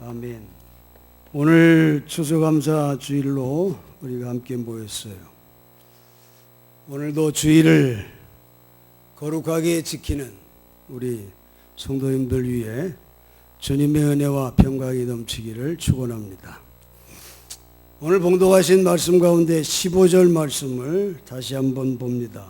아멘. 오늘 추수감사 주일로 우리가 함께 모였어요. 오늘도 주일을 거룩하게 지키는 우리 성도님들 위해 주님의 은혜와 평강이 넘치기를 축원합니다. 오늘 봉독하신 말씀 가운데 15절 말씀을 다시 한번 봅니다.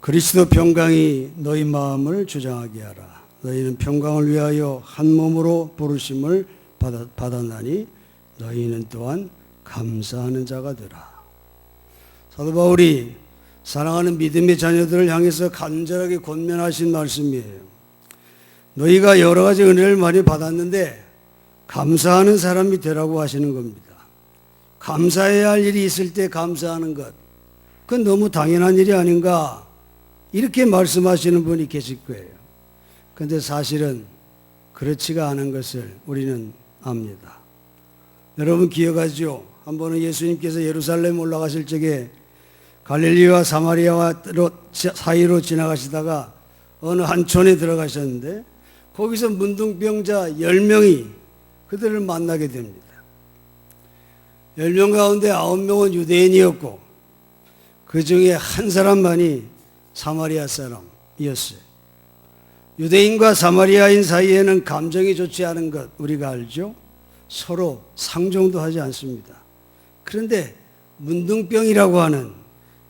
그리스도 평강이 너희 마음을 주장하게 하라. 너희는 평강을 위하여 한 몸으로 부르심을 받았나니 너희는 또한 감사하는 자가 되라. 사도 바울이 사랑하는 믿음의 자녀들을 향해서 간절하게 권면하신 말씀이에요. 너희가 여러 가지 은혜를 많이 받았는데 감사하는 사람이 되라고 하시는 겁니다. 감사해야 할 일이 있을 때 감사하는 것, 그건 너무 당연한 일이 아닌가, 이렇게 말씀하시는 분이 계실 거예요. 그런데 사실은 그렇지가 않은 것을 우리는 압니다. 여러분 기억하죠? 한 번은 예수님께서 예루살렘 올라가실 적에 갈릴리와 사마리아 사이로 지나가시다가 어느 한 촌에 들어가셨는데 거기서 문둥병자 10명이 그들을 만나게 됩니다. 10명 가운데 9명은 유대인이었고 그 중에 한 사람만이 사마리아 사람이었어요. 유대인과 사마리아인 사이에는 감정이 좋지 않은 것 우리가 알죠? 서로 상종도 하지 않습니다. 그런데 문둥병이라고 하는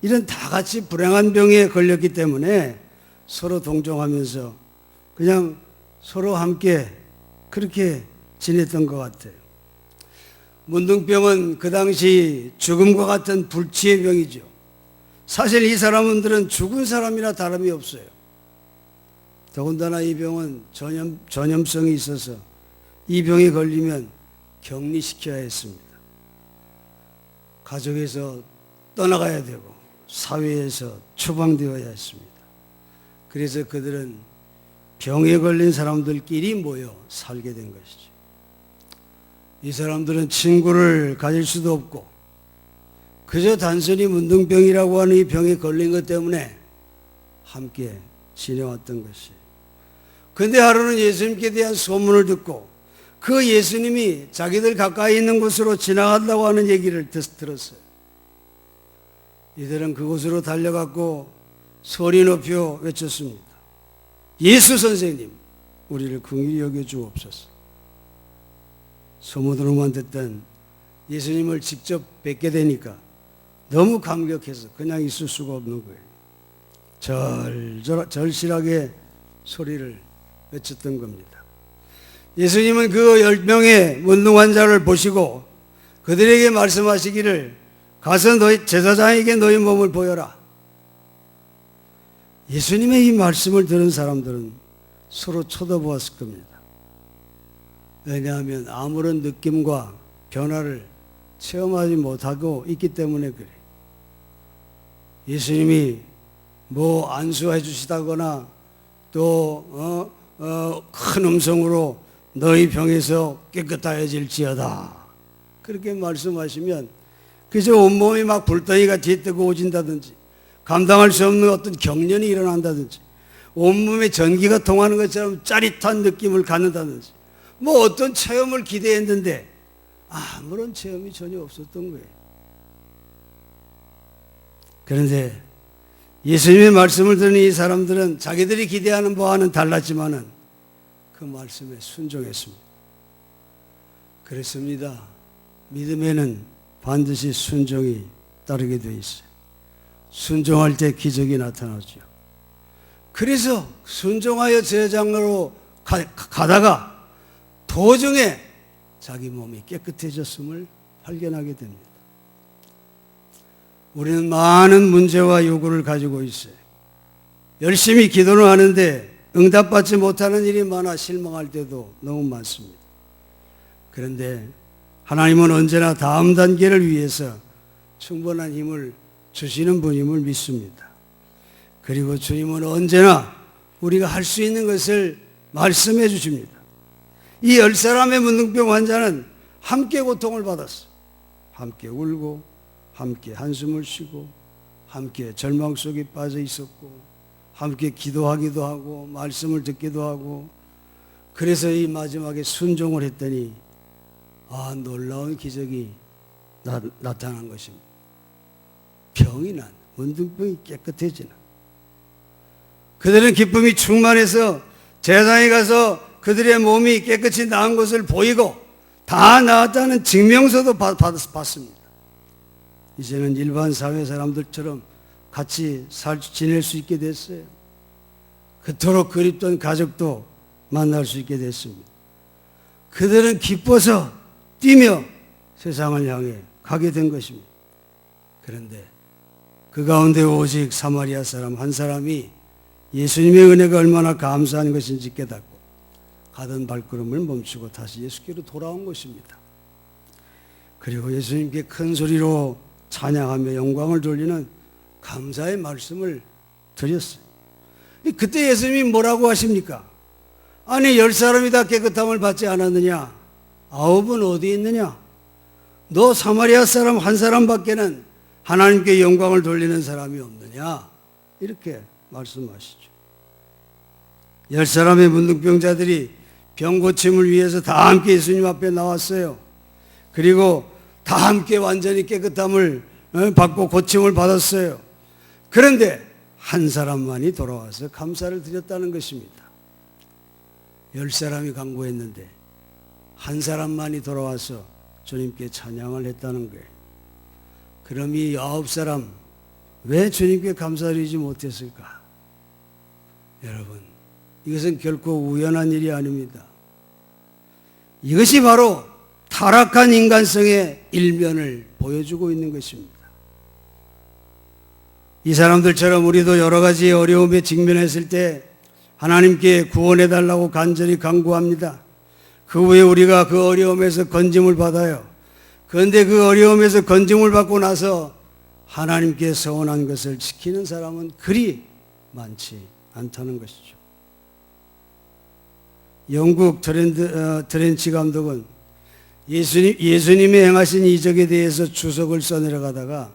이런 다 같이 불행한 병에 걸렸기 때문에 서로 동정하면서 그냥 서로 함께 그렇게 지냈던 것 같아요. 문둥병은 그 당시 죽음과 같은 불치의 병이죠. 사실 이 사람들은 죽은 사람이나 다름이 없어요. 더군다나 이 병은 전염성이 있어서 이 병에 걸리면 격리시켜야 했습니다. 가족에서 떠나가야 되고 사회에서 추방되어야 했습니다. 그래서 그들은 병에 걸린 사람들끼리 모여 살게 된 것이죠. 이 사람들은 친구를 가질 수도 없고 그저 단순히 문둥병이라고 하는 이 병에 걸린 것 때문에 함께 지내왔던 것이에요. 그런데 하루는 예수님께 대한 소문을 듣고 그 예수님이 자기들 가까이 있는 곳으로 지나간다고 하는 얘기를 들었어요. 이들은 그곳으로 달려갔고 소리 높여 외쳤습니다. 예수 선생님, 우리를 긍휼히 여겨 주옵소서. 소문으로만 듣던 예수님을 직접 뵙게 되니까 너무 감격해서 그냥 있을 수가 없는 거예요. 절실하게 소리를 외쳤던 겁니다. 예수님은 그 10명의 문둥 환자를 보시고 그들에게 말씀하시기를 가서 너희 제사장에게 너희 몸을 보여라. 예수님의 이 말씀을 들은 사람들은 서로 쳐다보았을 겁니다. 왜냐하면 아무런 느낌과 변화를 체험하지 못하고 있기 때문에 그래요. 예수님이 뭐 안수해 주시다거나 또 큰 음성으로 너희 병에서 깨끗하여질지어다 그렇게 말씀하시면 그저 온몸이 막 불덩이가 뒤뜨고 오진다든지 감당할 수 없는 어떤 경련이 일어난다든지 온몸에 전기가 통하는 것처럼 짜릿한 느낌을 갖는다든지 뭐 어떤 체험을 기대했는데 아무런 체험이 전혀 없었던 거예요. 그런데 예수님의 말씀을 들은 이 사람들은 자기들이 기대하는 바와는 달랐지만은 그 말씀에 순종했습니다. 그렇습니다. 믿음에는 반드시 순종이 따르게 되어 있어요. 순종할 때 기적이 나타나죠. 그래서 순종하여 제사장으로 가다가 도중에 자기 몸이 깨끗해졌음을 발견하게 됩니다. 우리는 많은 문제와 요구를 가지고 있어요. 열심히 기도를 하는데 응답받지 못하는 일이 많아 실망할 때도 너무 많습니다. 그런데 하나님은 언제나 다음 단계를 위해서 충분한 힘을 주시는 분임을 믿습니다. 그리고 주님은 언제나 우리가 할 수 있는 것을 말씀해 주십니다. 이 10사람의 문둥병 환자는 함께 고통을 받았어요. 함께 울고 함께 한숨을 쉬고 함께 절망 속에 빠져 있었고 함께 기도하기도 하고 말씀을 듣기도 하고 그래서 이 마지막에 순종을 했더니 놀라운 기적이 나타난 것입니다. 병이 난, 문둥병이 깨끗해지는. 그들은 기쁨이 충만해서 제사장에 가서 그들의 몸이 깨끗이 나은 것을 보이고 다 나았다는 증명서도 받습니다. 이제는 일반 사회 사람들처럼 같이 지낼 수 있게 됐어요. 그토록 그립던 가족도 만날 수 있게 됐습니다. 그들은 기뻐서 뛰며 세상을 향해 가게 된 것입니다. 그런데 그 가운데 오직 사마리아 사람 한 사람이 예수님의 은혜가 얼마나 감사한 것인지 깨닫고 가던 발걸음을 멈추고 다시 예수께로 돌아온 것입니다. 그리고 예수님께 큰 소리로 찬양하며 영광을 돌리는 감사의 말씀을 드렸어요. 그때 예수님이 뭐라고 하십니까? 아니 10사람이 다 깨끗함을 받지 않았느냐? 9은 어디 있느냐? 너 사마리아 사람 한 사람밖에는 하나님께 영광을 돌리는 사람이 없느냐? 이렇게 말씀하시죠. 10사람의 문둥병자들이 병 고침을 위해서 다 함께 예수님 앞에 나왔어요. 그리고 다 함께 완전히 깨끗함을 받고 고침을 받았어요. 그런데 한 사람만이 돌아와서 감사를 드렸다는 것입니다. 10사람이 간구했는데 한 사람만이 돌아와서 주님께 찬양을 했다는 거예요. 그럼 이 9사람 왜 주님께 감사드리지 못했을까? 여러분, 이것은 결코 우연한 일이 아닙니다. 이것이 바로 타락한 인간성의 일면을 보여주고 있는 것입니다. 이 사람들처럼 우리도 여러 가지 어려움에 직면했을 때 하나님께 구원해달라고 간절히 간구합니다. 그 후에 우리가 그 어려움에서 건짐을 받아요. 그런데 그 어려움에서 건짐을 받고 나서 하나님께 서원한 것을 지키는 사람은 그리 많지 않다는 것이죠. 영국 트렌치 감독은 예수님이 행하신 이적에 대해서 주석을 써내려가다가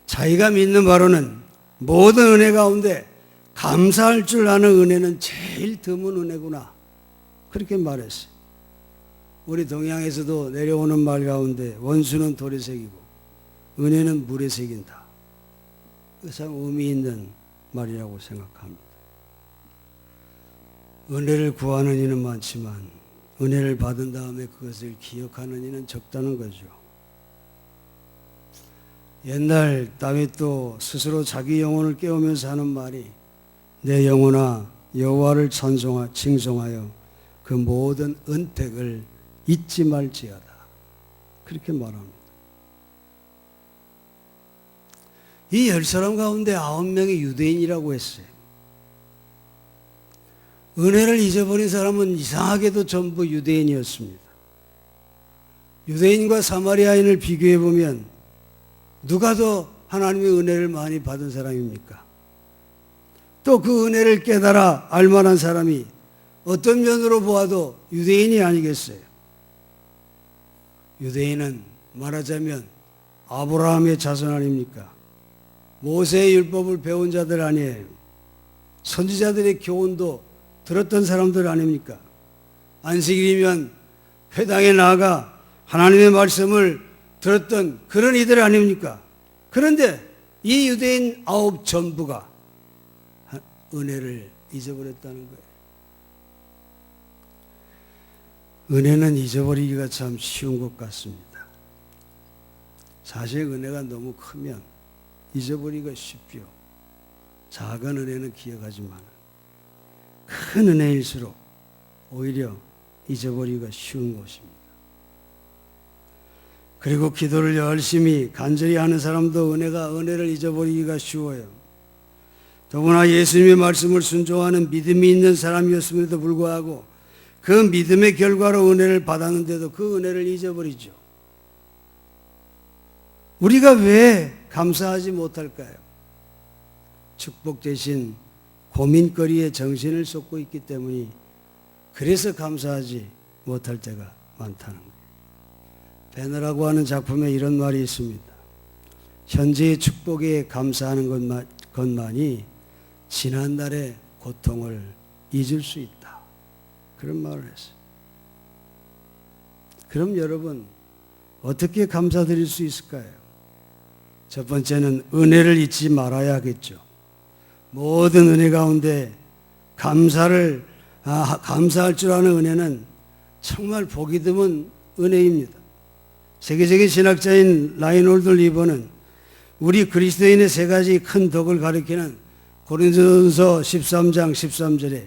자기가 믿는 바로는 모든 은혜 가운데 감사할 줄 아는 은혜는 제일 드문 은혜구나, 그렇게 말했어요. 우리 동양에서도 내려오는 말 가운데 원수는 돌에 새기고 은혜는 물에 새긴다. 참 의미 있는 말이라고 생각합니다. 은혜를 구하는 이는 많지만 은혜를 받은 다음에 그것을 기억하는 이는 적다는 거죠. 옛날 다윗도 스스로 자기 영혼을 깨우면서 하는 말이 내 영혼아 여호와를 칭송하여 그 모든 은택을 잊지 말지어다, 그렇게 말합니다. 이 10사람 가운데 9명이 유대인이라고 했어요. 은혜를 잊어버린 사람은 이상하게도 전부 유대인이었습니다. 유대인과 사마리아인을 비교해 보면 누가 더 하나님의 은혜를 많이 받은 사람입니까? 또 그 은혜를 깨달아 알만한 사람이 어떤 면으로 보아도 유대인이 아니겠어요? 유대인은 말하자면 아브라함의 자손 아닙니까? 모세의 율법을 배운 자들 아니에요? 선지자들의 교훈도 들었던 사람들 아닙니까? 안식일이면 회당에 나아가 하나님의 말씀을 들었던 그런 이들 아닙니까? 그런데 이 유대인 9 전부가 은혜를 잊어버렸다는 거예요. 은혜는 잊어버리기가 참 쉬운 것 같습니다. 사실 은혜가 너무 크면 잊어버리기가 쉽죠. 작은 은혜는 기억하지만 큰 은혜일수록 오히려 잊어버리기가 쉬운 것입니다. 그리고 기도를 열심히 간절히 하는 사람도 은혜를 잊어버리기가 쉬워요. 더구나 예수님의 말씀을 순종하는 믿음이 있는 사람이었음에도 불구하고 그 믿음의 결과로 은혜를 받았는데도 그 은혜를 잊어버리죠. 우리가 왜 감사하지 못할까요? 축복 대신 고민거리에 정신을 쏟고 있기 때문이, 그래서 감사하지 못할 때가 많다는 거예요. 배너라고 하는 작품에 이런 말이 있습니다. 현재의 축복에 감사하는 것만이 지난날의 고통을 잊을 수 있다, 그런 말을 했어요. 그럼 여러분 어떻게 감사드릴 수 있을까요? 첫 번째는 은혜를 잊지 말아야겠죠. 모든 은혜 가운데 감사할 줄 아는 은혜는 정말 보기 드문 은혜입니다. 세계적인 신학자인 라인홀드 리버는 우리 그리스도인의 세 가지 큰 덕을 가리키는 고린도전서 13장 13절에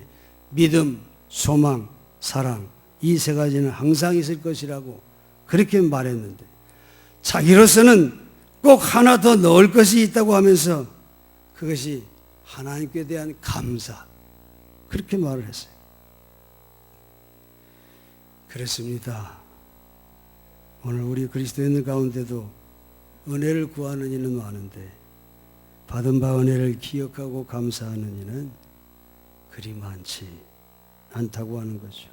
믿음, 소망, 사랑 이 세 가지는 항상 있을 것이라고 그렇게 말했는데 자기로서는 꼭 하나 더 넣을 것이 있다고 하면서 그것이 하나님께 대한 감사 그렇게 말을 했어요. 그렇습니다. 오늘 우리 그리스도인들 가운데도 은혜를 구하는 이는 많은데 받은 바 은혜를 기억하고 감사하는 이는 그리 많지 않다고 하는 거죠.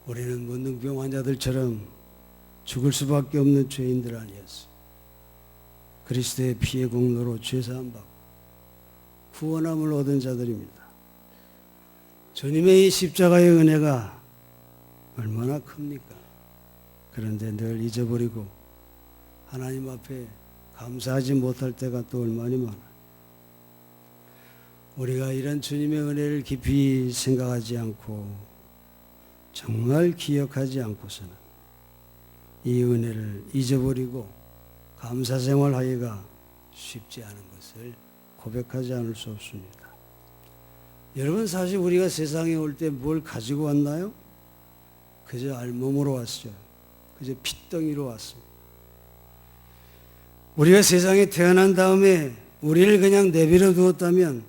우리는 문둥병 환자들처럼 죽을 수밖에 없는 죄인들 아니었어. 그리스도의 피의 공로로 죄사함 받고 구원함을 얻은 자들입니다. 주님의 이 십자가의 은혜가 얼마나 큽니까? 그런데 늘 잊어버리고 하나님 앞에 감사하지 못할 때가 또 얼마나 많아. 우리가 이런 주님의 은혜를 깊이 생각하지 않고 정말 기억하지 않고서는 이 은혜를 잊어버리고 감사 생활하기가 쉽지 않은 것을 고백하지 않을 수 없습니다. 여러분 사실 우리가 세상에 올 때 뭘 가지고 왔나요? 그저 알몸으로 왔어요. 그저 핏덩이로 왔습니다. 우리가 세상에 태어난 다음에 우리를 그냥 내버려 두었다면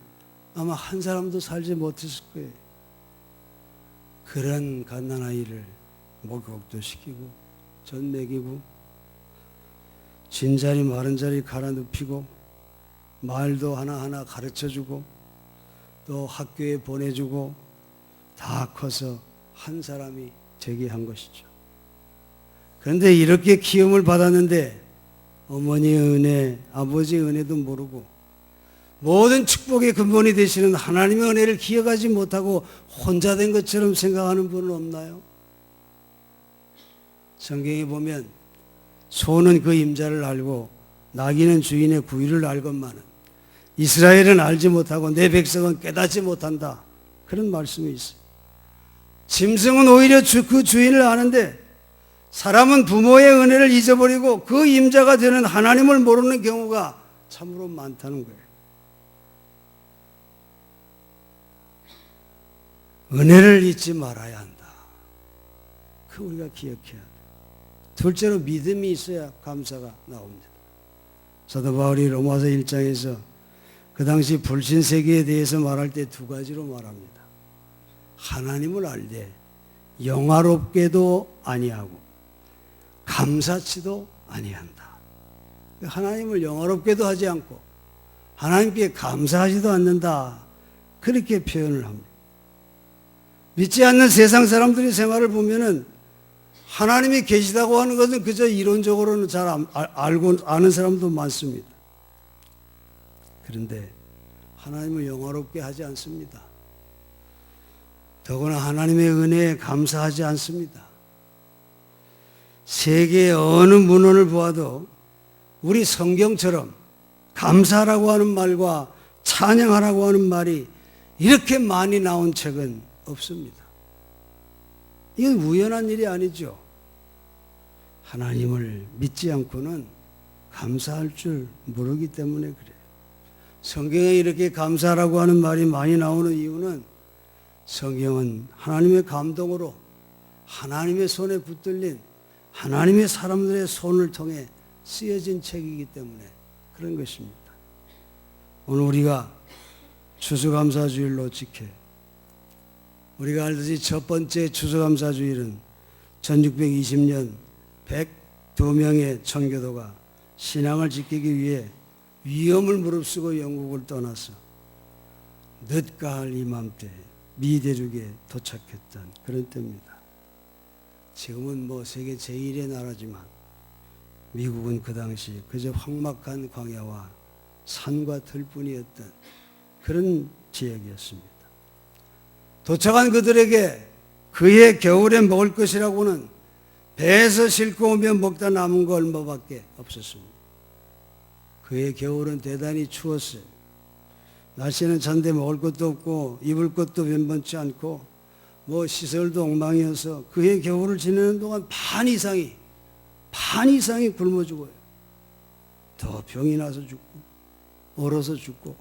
아마 한 사람도 살지 못했을 거예요. 그런 갓난아이를 목욕도 시키고 젖 먹이고 진자리 마른 자리 갈아 눕히고 말도 하나하나 가르쳐주고 또 학교에 보내주고 다 커서 한 사람이 되게 한 것이죠. 그런데 이렇게 키움을 받았는데 어머니의 은혜, 아버지의 은혜도 모르고 모든 축복의 근본이 되시는 하나님의 은혜를 기억하지 못하고 혼자 된 것처럼 생각하는 분은 없나요? 성경에 보면 소는 그 임자를 알고 나귀는 주인의 구유를 알건만은 이스라엘은 알지 못하고 내 백성은 깨닫지 못한다. 그런 말씀이 있어요. 짐승은 오히려 그 주인을 아는데 사람은 부모의 은혜를 잊어버리고 그 임자가 되는 하나님을 모르는 경우가 참으로 많다는 거예요. 은혜를 잊지 말아야 한다. 그 우리가 기억해야 돼. 둘째로 믿음이 있어야 감사가 나옵니다. 사도 바울이 로마서 1장에서 그 당시 불신 세계에 대해서 말할 때 두 가지로 말합니다. 하나님을 알되 영화롭게도 아니하고 감사치도 아니한다. 하나님을 영화롭게도 하지 않고 하나님께 감사하지도 않는다. 그렇게 표현을 합니다. 믿지 않는 세상 사람들의 생활을 보면은 하나님이 계시다고 하는 것은 그저 이론적으로는 잘 알고 아는 사람도 많습니다. 그런데 하나님을 영화롭게 하지 않습니다. 더구나 하나님의 은혜에 감사하지 않습니다. 세계의 어느 문헌을 보아도 우리 성경처럼 감사라고 하는 말과 찬양하라고 하는 말이 이렇게 많이 나온 책은 없습니다. 이건 우연한 일이 아니죠. 하나님을 믿지 않고는 감사할 줄 모르기 때문에 그래요. 성경에 이렇게 감사라고 하는 말이 많이 나오는 이유는 성경은 하나님의 감동으로 하나님의 손에 붙들린 하나님의 사람들의 손을 통해 쓰여진 책이기 때문에 그런 것입니다. 오늘 우리가 추수감사주일로 지켜 우리가 알듯이 첫 번째 추수감사주일은 1620년 102명의 청교도가 신앙을 지키기 위해 위험을 무릅쓰고 영국을 떠나서 늦가을 이맘때 미대륙에 도착했던 그런 때입니다. 지금은 세계 제1의 나라지만 미국은 그 당시 그저 황막한 광야와 산과 들뿐이었던 그런 지역이었습니다. 도착한 그들에게 그의 겨울에 먹을 것이라고는 배에서 싣고 오면 먹다 남은 거 얼마밖에 없었습니다. 그의 겨울은 대단히 추웠어요. 날씨는 찬데 먹을 것도 없고 입을 것도 변변치 않고 시설도 엉망이어서 그의 겨울을 지내는 동안 반 이상이 굶어 죽어요. 더 병이 나서 죽고 얼어서 죽고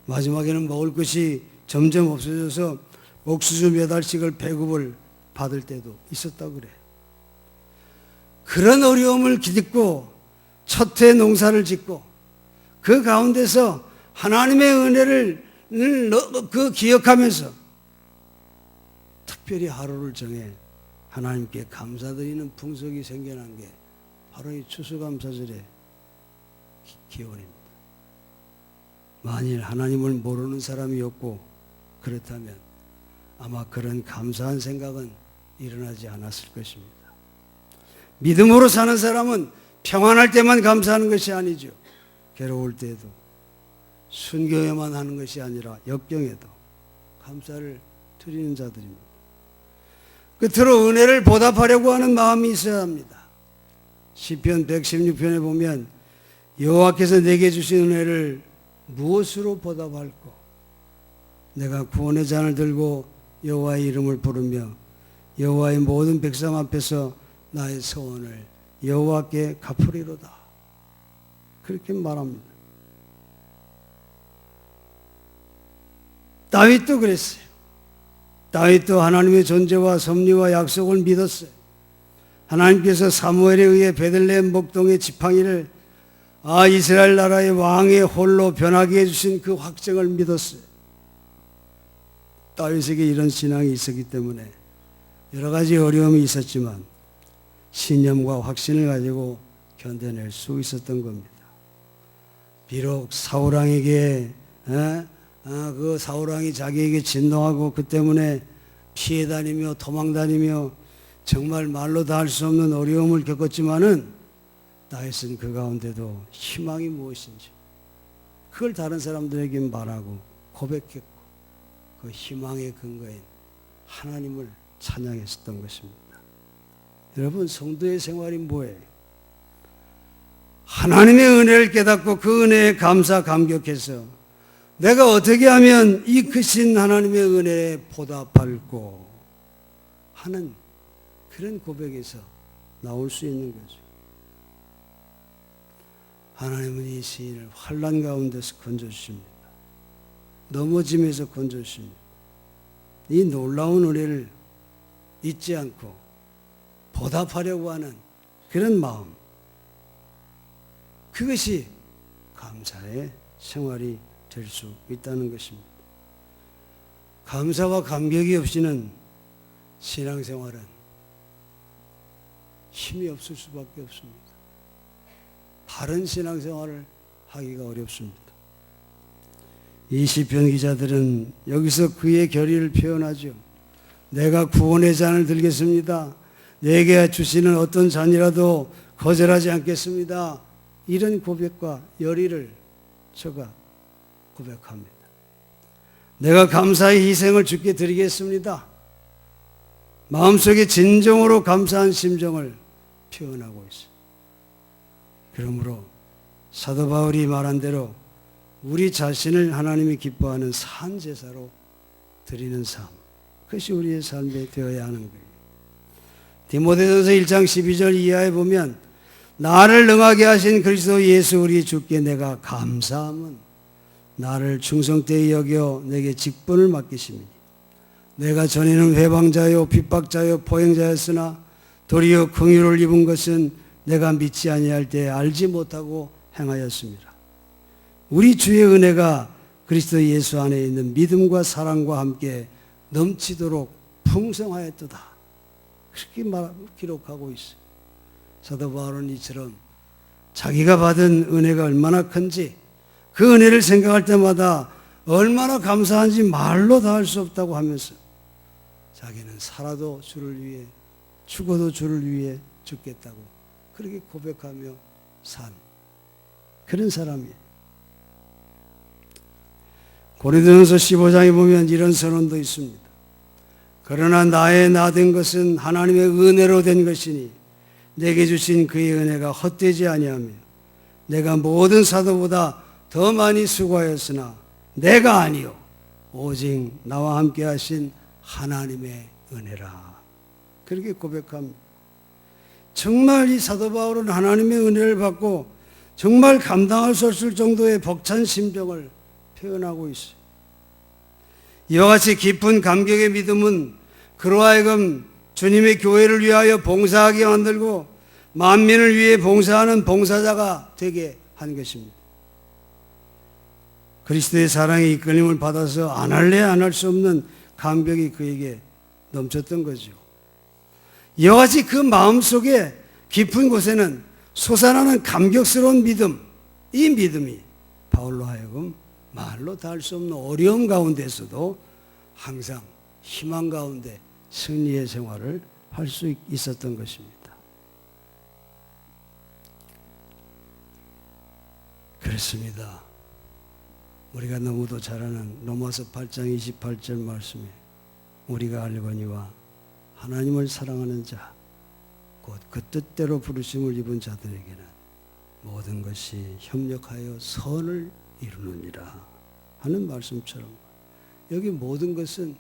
마지막에는 먹을 것이 점점 없어져서 옥수수 몇 알씩을 배급을 받을 때도 있었다고 그래요. 그런 어려움을 기딛고 첫 해 농사를 짓고 그 가운데서 하나님의 은혜를 기억하면서 특별히 하루를 정해 하나님께 감사드리는 풍속이 생겨난 게 바로 이 추수감사절의 기원입니다. 만일 하나님을 모르는 사람이었고 그렇다면 아마 그런 감사한 생각은 일어나지 않았을 것입니다. 믿음으로 사는 사람은 평안할 때만 감사하는 것이 아니죠. 괴로울 때에도 순교에만 하는 것이 아니라 역경에도 감사를 드리는 자들입니다. 끝으로 은혜를 보답하려고 하는 마음이 있어야 합니다. 시편 116편에 보면 여호와께서 내게 주신 은혜를 무엇으로 보답할꼬? 내가 구원의 잔을 들고 여호와의 이름을 부르며 여호와의 모든 백성 앞에서 나의 소원을 여호와께 갚으리로다. 그렇게 말합니다. 다윗도 그랬어요. 다윗도 하나님의 존재와 섭리와 약속을 믿었어요. 하나님께서 사무엘에 의해 베들레헴 목동의 지팡이를 이스라엘 나라의 왕의 홀로 변하게 해주신 그 확정을 믿었어요. 다윗에게 이런 신앙이 있었기 때문에 여러 가지 어려움이 있었지만 신념과 확신을 가지고 견뎌낼 수 있었던 겁니다. 비록 사울왕에게 그 사울왕이 자기에게 진노하고 그 때문에 피해 다니며 도망 다니며 정말 말로 다 할 수 없는 어려움을 겪었지만은 다윗은 그 가운데도 희망이 무엇인지 그걸 다른 사람들에게 말하고 고백했고 그 희망의 근거인 하나님을 찬양했었던 것입니다. 여러분, 성도의 생활이 뭐예요? 하나님의 은혜를 깨닫고 그 은혜에 감사 감격해서 내가 어떻게 하면 이 크신 하나님의 은혜에 보답할꼬 하는 그런 고백에서 나올 수 있는 거죠. 하나님은 이 시인을 환난 가운데서 건져주십니다. 넘어짐에서 건져주십니다. 이 놀라운 은혜를 잊지 않고 보답하려고 하는 그런 마음, 그것이 감사의 생활이 될 수 있다는 것입니다. 감사와 감격이 없이는 신앙생활은 힘이 없을 수밖에 없습니다. 바른 신앙생활을 하기가 어렵습니다. 이 시편 기자들은 여기서 그의 결의를 표현하죠. 내가 구원의 잔을 들겠습니다. 내게 주시는 어떤 잔이라도 거절하지 않겠습니다. 이런 고백과 열의를 저가 고백합니다. 내가 감사의 희생을 주께 드리겠습니다. 마음속에 진정으로 감사한 심정을 표현하고 있어요. 그러므로 사도 바울이 말한 대로 우리 자신을 하나님이 기뻐하는 산 제사로 드리는 삶, 그것이 우리의 삶에 되어야 하는 거예요. 디모데전서 1장 12절 이하에 보면 나를 능하게 하신 그리스도 예수 우리 주께 내가 감사함은 나를 충성되이 여겨 내게 직분을 맡기심이니 내가 전에는 회방자요 핍박자요 포행자였으나 도리어 긍휼을 입은 것은 내가 믿지 아니할 때 알지 못하고 행하였습니다. 우리 주의 은혜가 그리스도 예수 안에 있는 믿음과 사랑과 함께 넘치도록 풍성하였도다. 그렇게 기록하고 있어요. 사도 바울은 이처럼 자기가 받은 은혜가 얼마나 큰지 그 은혜를 생각할 때마다 얼마나 감사한지 말로 다 할 수 없다고 하면서 자기는 살아도 주를 위해 죽어도 주를 위해 죽겠다고 그렇게 고백하며 산 그런 사람이에요. 고린도전서 15장에 보면 이런 선언도 있습니다. 그러나 나의 나 된 것은 하나님의 은혜로 된 것이니 내게 주신 그의 은혜가 헛되지 아니하며 내가 모든 사도보다 더 많이 수고하였으나 내가 아니요 오직 나와 함께 하신 하나님의 은혜라. 그렇게 고백합니다. 정말 이 사도 바울은 하나님의 은혜를 받고 정말 감당할 수 없을 정도의 벅찬 심정을 표현하고 있어요. 이와 같이 깊은 감격의 믿음은 그로 하여금 주님의 교회를 위하여 봉사하게 만들고 만민을 위해 봉사하는 봉사자가 되게 한 것입니다. 그리스도의 사랑에 이끌림을 받아서 안 할래 안 할 수 없는 감격이 그에게 넘쳤던 거죠. 이와 같이 그 마음속에 깊은 곳에는 솟아나는 감격스러운 믿음, 이 믿음이 바울로 하여금 말로 다 할 수 없는 어려움 가운데서도 항상 희망 가운데 승리의 생활을 할 수 있었던 것입니다. 그렇습니다. 우리가 너무도 잘 아는 로마서 8장 28절 말씀에 우리가 알거니와 하나님을 사랑하는 자 곧 그 뜻대로 부르심을 입은 자들에게는 모든 것이 협력하여 선을 이루느니라 하는 말씀처럼 여기 모든 것은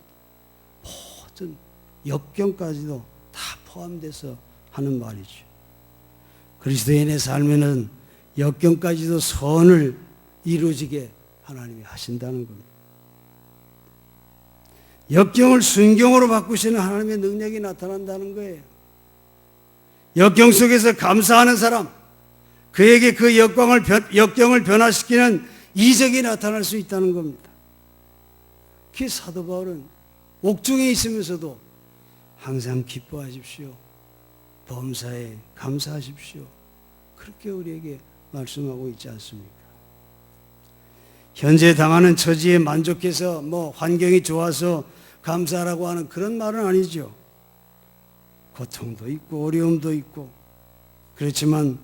모든 역경까지도 다 포함돼서 하는 말이죠. 그리스도인의 삶에는 역경까지도 선을 이루어지게 하나님이 하신다는 겁니다. 역경을 순경으로 바꾸시는 하나님의 능력이 나타난다는 거예요. 역경 속에서 감사하는 사람, 그에게 그 역경을 변화시키는 이적이 나타날 수 있다는 겁니다. 그 사도 바울은 옥중에 있으면서도 항상 기뻐하십시오. 범사에 감사하십시오. 그렇게 우리에게 말씀하고 있지 않습니까? 현재 당하는 처지에 만족해서 환경이 좋아서 감사하라고 하는 그런 말은 아니죠. 고통도 있고 어려움도 있고 그렇지만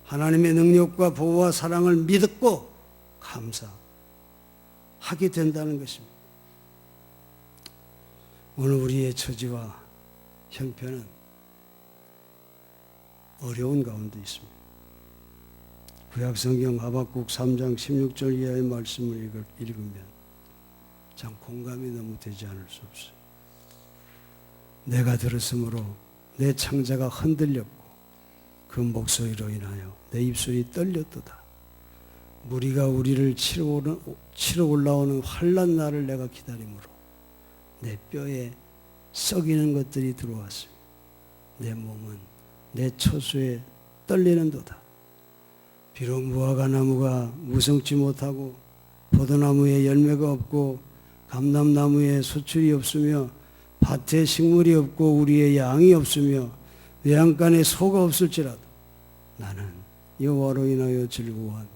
하나님의 능력과 보호와 사랑을 믿고 감사하게 된다는 것입니다. 오늘 우리의 처지와 형편은 어려운 가운데 있습니다. 구약성경 하박국 3장 16절 이하의 말씀을 읽으면 참 공감이 너무 되지 않을 수 없어요. 내가 들었으므로 내 창자가 흔들렸고 그 목소리로 인하여 내 입술이 떨렸도다. 무리가 우리를 치러 올라오는 환난 날을 내가 기다림으로 내 뼈에 썩이는 것들이 들어왔으며 내 몸은 내 초수에 떨리는도다. 비록 무화과나무가 무성치 못하고 포도나무에 열매가 없고 감람나무에 소출이 없으며 밭에 식물이 없고 우리의 양이 없으며 외양간에 소가 없을지라도 나는 여호와로 인하여 즐거워하며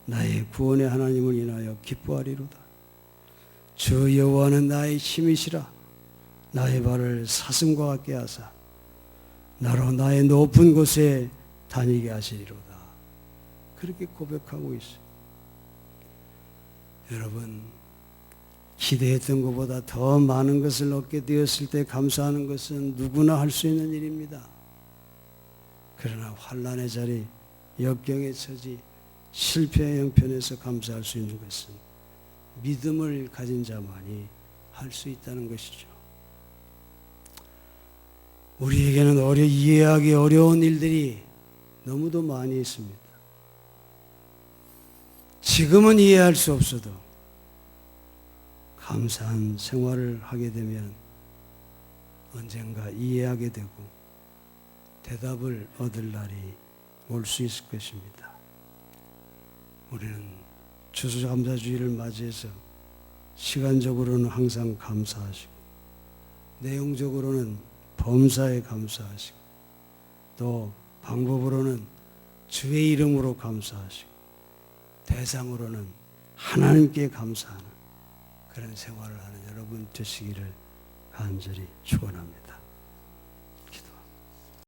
나의 구원의 하나님을 인하여 기뻐하리로다. 주 여호와는 나의 힘이시라. 나의 발을 사슴과 같게 하사 나로 나의 높은 곳에 다니게 하시리로다. 그렇게 고백하고 있어요. 여러분, 기대했던 것보다 더 많은 것을 얻게 되었을 때 감사하는 것은 누구나 할 수 있는 일입니다. 그러나 환난의 자리, 역경의 처지, 실패의 형편에서 감사할 수 있는 것은 믿음을 가진 자만이 할 수 있다는 것이죠. 우리에게는 이해하기 어려운 일들이 너무도 많이 있습니다. 지금은 이해할 수 없어도 감사한 생활을 하게 되면 언젠가 이해하게 되고 대답을 얻을 날이 올 수 있을 것입니다. 우리는 추수감사주의를 맞이해서 시간적으로는 항상 감사하시고 내용적으로는 범사에 감사하시고 또 방법으로는 주의 이름으로 감사하시고 대상으로는 하나님께 감사하는 그런 생활을 하는 여러분 되시기를 간절히 축원합니다.